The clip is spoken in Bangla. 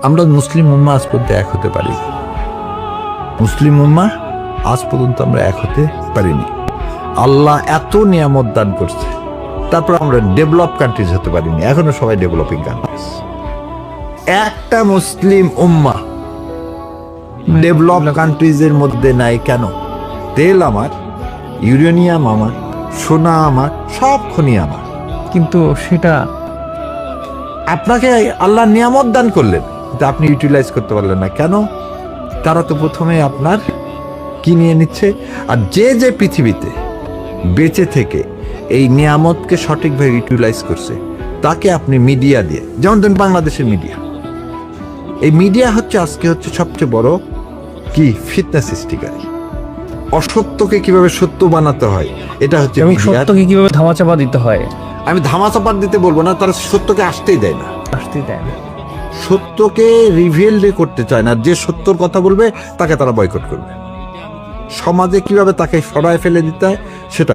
আমরা মুসলিম উম্মাহ আজ পর্যন্ত এক হতে পারি, মুসলিম উম্মাহ আজ পর্যন্ত আমরা এক হতে পারিনি। আল্লাহ এত নিয়ামত দান করছে, তারপর আমরা ডেভেলপ কান্ট্রিজ হতে পারিনি, এখনো সবাই ডেভেলপিং কান্ট্রিজ। একটা মুসলিম উম্মাহ ডেভেলপ কান্ট্রিজের মধ্যে নাই কেন? তেল আমার, ইউরেনিয়াম আমার, সোনা আমার, সব খনি আমার, কিন্তু সেটা আপনাকে আল্লাহ নিয়ামত দান করলেন, কিন্তু আপনি ইউটিলাইজ করতে পারলেন না কেন? তারা তো প্রথমে আপনার কি নিয়ে নিচ্ছে। আর যে যে পৃথিবীতে বেঁচে থেকে এই নিয়ামতকে সঠিকভাবে ইউটিলাইজ করছে, তাকে আপনি মিডিয়া দিয়ে, যেমন ধরুন বাংলাদেশের মিডিয়া, এই মিডিয়া হচ্ছে আজকে হচ্ছে সবচেয়ে বড় কি ফিতনা সৃষ্টিকারী। অসত্যকে কিভাবে সত্য বানাতে হয়, এটা হচ্ছে এবং মিডিয়ার। সত্যকে কিভাবে ধামাচাপা দিতে হয় আমি ধামাচাপা দিতে বলবো না, তারা সত্যকে আসতেই দেয় না, আসতেই দেয় না। সত্যকে রিভিল করতে চায় না। যে সত্যর কথা বলবে তাকে তারা বয়কট করবে। সমাজে কিভাবে তাকে সরায় ফেলে দিতে হয়,